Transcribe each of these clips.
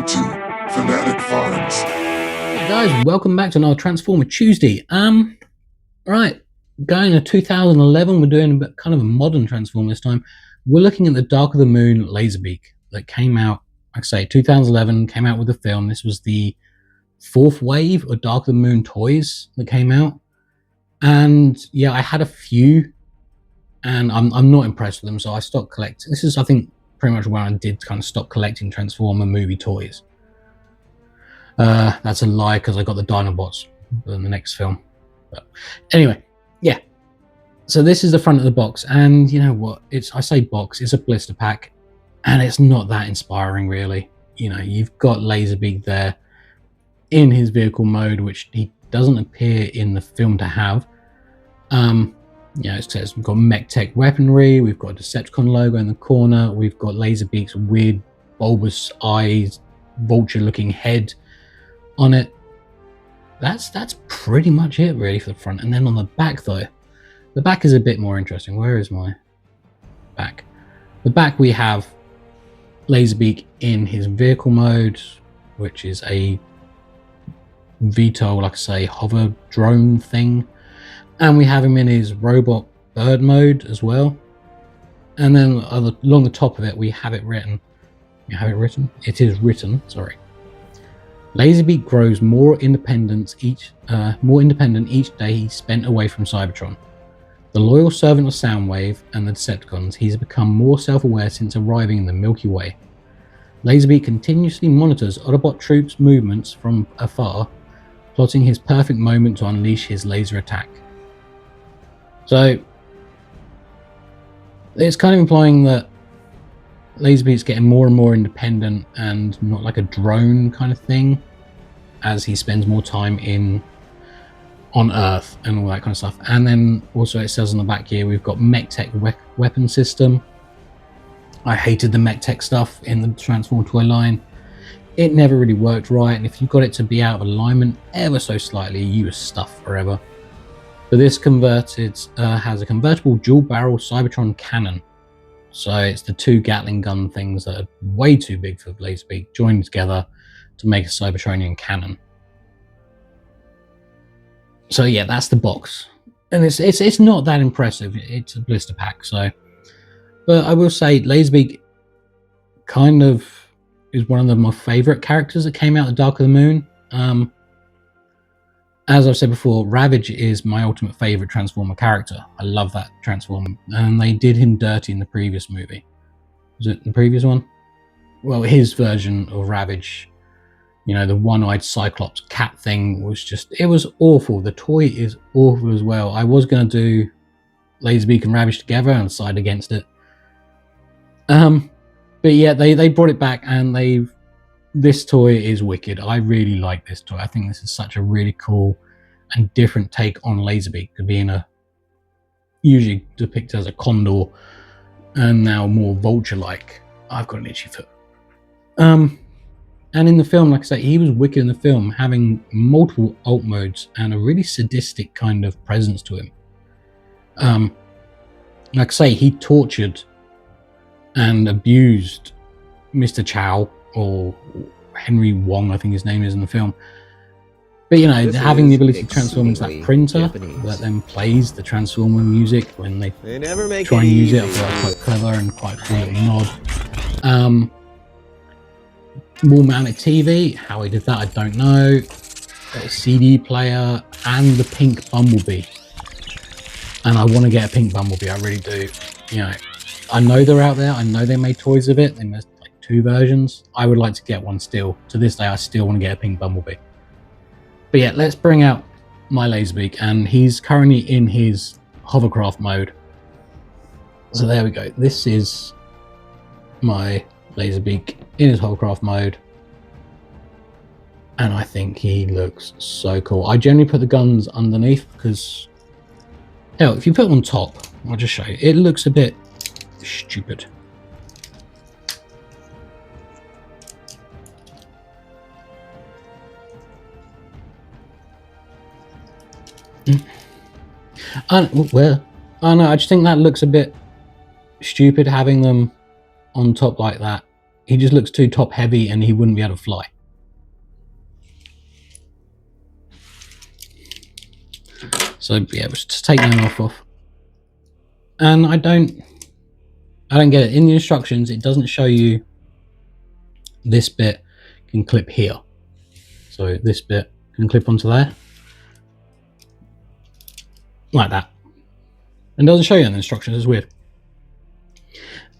Welcome to Fanatic Finds. Hey guys, welcome back to another Transformer Tuesday. Right, going to 2011, we're doing a bit kind of a modern Transformer this time. We're looking at the Dark of the Moon Laserbeak that came out, like I say, 2011, came out with the film. This was the fourth wave of Dark of the Moon toys that came out. And yeah, I had a few, and I'm not impressed with them, so I stopped collecting. This is, I think, pretty much where I did kind of stop collecting Transformer movie toys. That's a lie because I got the Dinobots in the next film. But anyway, yeah. So this is the front of the box, and you know what? I say box, it's a blister pack, and it's not that inspiring, really. You know, you've got Laserbeak there in his vehicle mode, which he doesn't appear in the film to have. Yeah, it says we've got Mech Tech weaponry, we've got a Decepticon logo in the corner, we've got Laserbeak's weird bulbous eyes, vulture-looking head on it. That's pretty much it really for the front. And then on the back though, the back is a bit more interesting. Where is my back? The back, we have Laserbeak in his vehicle mode, which is a VTOL, like I say, hover drone thing, and we have him in his robot bird mode as well. And then along the top of it, we have it written. It is written. Sorry. Laserbeak grows more independent each day he spent away from Cybertron. The loyal servant of Soundwave and the Decepticons, he's become more self-aware since arriving in the Milky Way. Laserbeak continuously monitors Autobot troops' movements from afar, plotting his perfect moment to unleash his laser attack. So, it's kind of implying that Laserbeak's getting more and more independent and not like a drone kind of thing as he spends more time on Earth and all that kind of stuff. And then also it says on the back here we've got Mech Tech weapon system. I hated the Mech Tech stuff in the Transformer toy line. It never really worked right, and if you got it to be out of alignment ever so slightly, you were stuffed forever. But this has a convertible dual barrel Cybertron cannon. So it's the two Gatling gun things that are way too big for Laserbeak joined together to make a Cybertronian cannon. So yeah, that's the box, and it's not that impressive. It's a blister pack, so. But I will say, Laserbeak kind of is one of my favourite characters that came out of Dark of the Moon. As I've said before, Ravage is my ultimate favourite Transformer character. I love that Transformer. And they did him dirty in the previous movie. Was it the previous one? Well, his version of Ravage, you know, the one-eyed Cyclops cat thing it was awful. The toy is awful as well. I was going to do Laserbeak and Ravage together and side against it. But yeah, they brought it back, and this toy is wicked. I really like this toy. I think this is such a really cool and different take on Laserbeak, being usually depicted as a condor and now more vulture-like. I've got an itchy foot. And in the film, like I say, he was wicked in the film, having multiple alt modes and a really sadistic kind of presence to him. Like I say, he tortured and abused Mr. Chow, or Henry Wong, I think his name is in the film. But you know, having the ability to transform into that printer that then plays the Transformer music when they try and use it, I feel like quite clever and quite a cool nod. Wall-mounted TV, how he did that I don't know. A CD player and the pink Bumblebee. And I want to get a pink Bumblebee, I really do. You know, I know they're out there, I know they made toys of it, they made like 2 versions. I would like to get one still. To this day, I still want to get a pink Bumblebee. But yeah, let's bring out my Laserbeak, and he's currently in his hovercraft mode. So there we go. This is my Laserbeak in his hovercraft mode. And I think he looks so cool. I generally put the guns underneath because, hell, if you put them on top, I'll just show you. It looks a bit stupid. Well, I don't know, I just think that looks a bit stupid having them on top like that. he just looks too top heavy and he wouldn't be able to fly. So yeah, just take them off. And I don't get it. In the instructions, it doesn't show you this bit can clip here. So this bit can clip onto there. Like that. And doesn't show you in the instructions, it's weird.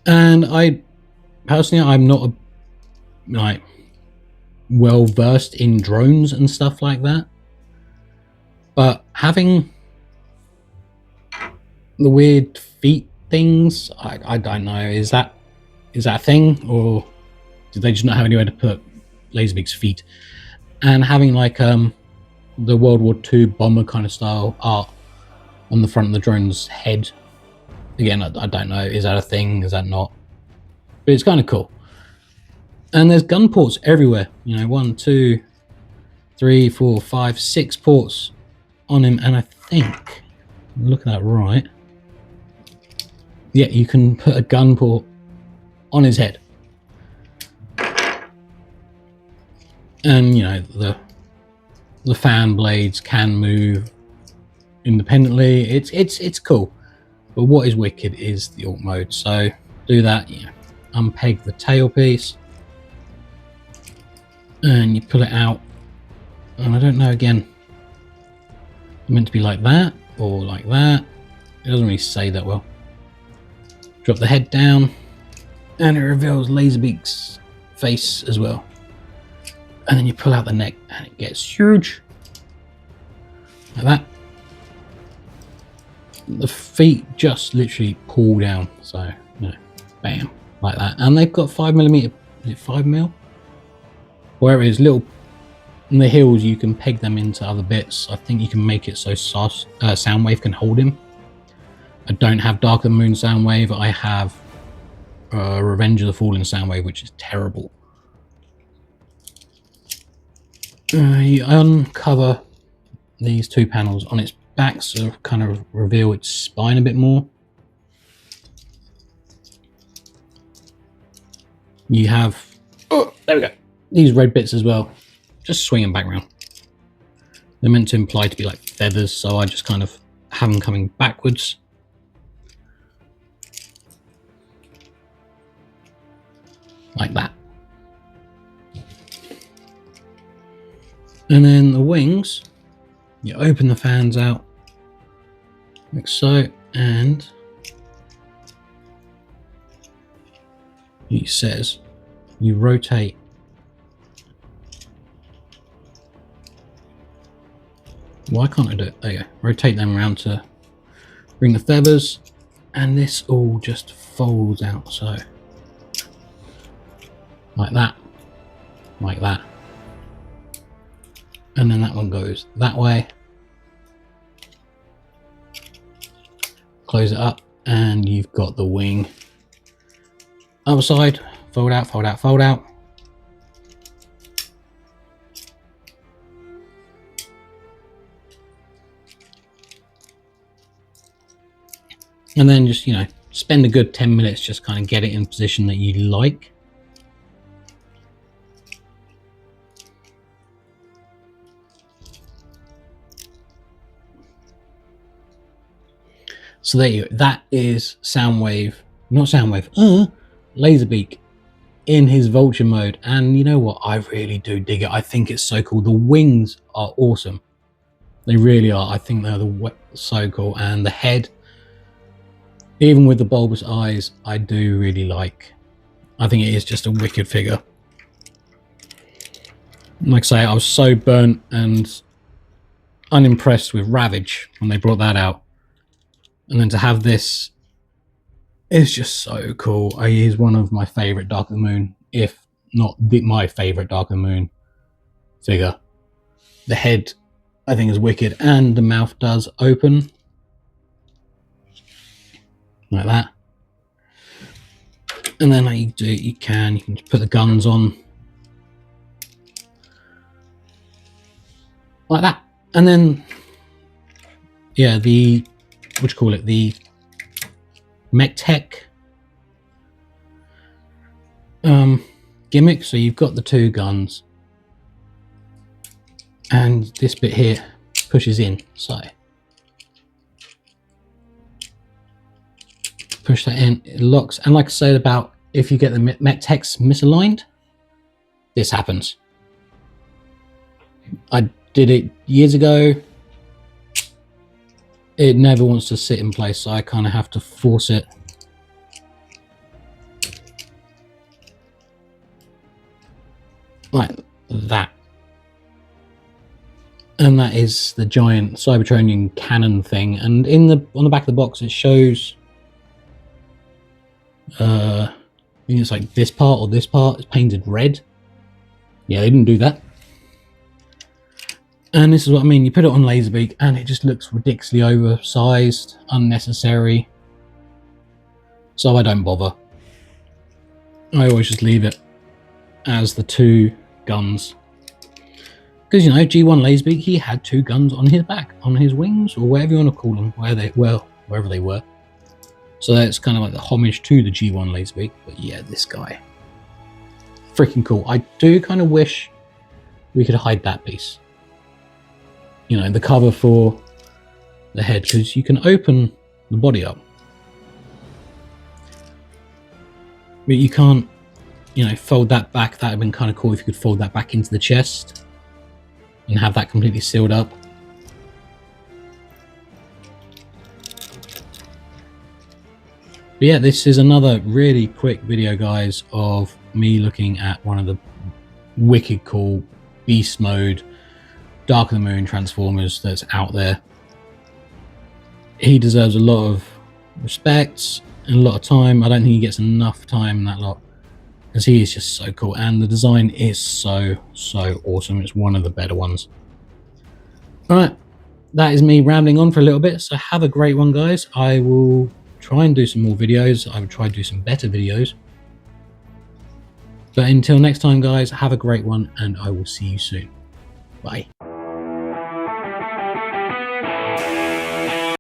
And I personally, I'm not like well versed in drones and stuff like that. But having the weird feet things, I don't know, is that a thing, or did they just not have anywhere to put Laserbeak's feet? And having like the World War II bomber kind of style art on the front of the drone's head, again, I don't know, is that a thing, is that not? But it's kind of cool. And there's gun ports everywhere, you know, 1, 2, 3, 4, 5, 6 ports on him. And I think, look at that right, yeah, you can put a gun port on his head. And you know, the fan blades can move independently. It's cool. But what is wicked is the alt mode. So do that, you know, unpeg the tailpiece and you pull it out. And I don't know, again, it's meant to be like that or like that. It doesn't really say that well. Drop the head down and it reveals Laserbeak's face as well. And then you pull out the neck and it gets huge. Like that. The feet just literally pull down. So, you know, bam, like that. And they've got 5mm, is it 5mm? Where it is little, in the heels, you can peg them into other bits. I think you can make it so Soundwave can hold him. I don't have Dark of the Moon Soundwave. I have Revenge of the Fallen Soundwave, which is terrible. You uncover these 2 panels on its back, so kind of reveal its spine a bit more. You have, oh, there we go, these red bits as well. Just swing them back around. They're meant to imply to be like feathers, so I just kind of have them coming backwards. Like that. And then the wings, you open the fans out like so, and it says you rotate why can't I do it? There you go. Rotate them around to bring the feathers, and this all just folds out, so like that, like that. And then that one goes that way. Close it up, and you've got the wing. Other side, fold out, fold out, fold out. And then just, you know, spend a good 10 minutes just kind of get it in position that you like. So there you go. That is Soundwave, not Soundwave, Laserbeak in his vulture mode. And you know what? I really do dig it. I think it's so cool. The wings are awesome. They really are. I think they're so cool. And the head, even with the bulbous eyes, I do really like. I think it is just a wicked figure. Like I say, I was so burnt and unimpressed with Ravage when they brought that out. And then to have this is just so cool. He is one of my favourite Dark of the Moon, if not my favourite Dark of the Moon figure. The head, I think, is wicked, and the mouth does open like that. And then you can just put the guns on like that. And then, yeah, the Mech Tech gimmick. So you've got the two guns, and this bit here pushes in. So push that in, it locks. And like I said about if you get the text misaligned, this happens. I did it years ago. It never wants to sit in place, so I kind of have to force it. Like that. And that is the giant Cybertronian cannon thing. And on the back of the box it shows I think it's like this part or this part is painted red. Yeah, they didn't do that. And this is what I mean, you put it on Laserbeak and it just looks ridiculously oversized, unnecessary. So I don't bother. I always just leave it as the two guns. Because, you know, G1 Laserbeak, he had two guns on his back, on his wings, or whatever you want to call them, wherever they were. So that's kind of like the homage to the G1 Laserbeak. But yeah, this guy. Freaking cool. I do kind of wish we could hide that piece. You know, the cover for the head, because you can open the body up. But you can't, you know, fold that back. That would have been kind of cool if you could fold that back into the chest and have that completely sealed up. But yeah, this is another really quick video, guys, of me looking at one of the wicked cool beast mode Dark of the Moon Transformers that's out there. He deserves a lot of respect and a lot of time. I don't think he gets enough time in that lot, because he is just so cool, and the design is so awesome. It's one of the better ones. Alright, that is me rambling on for a little bit, so have a great one, guys. I will try and do some more videos. I will try and do some better videos. But until next time, guys, have a great one, and I will see you soon. Bye.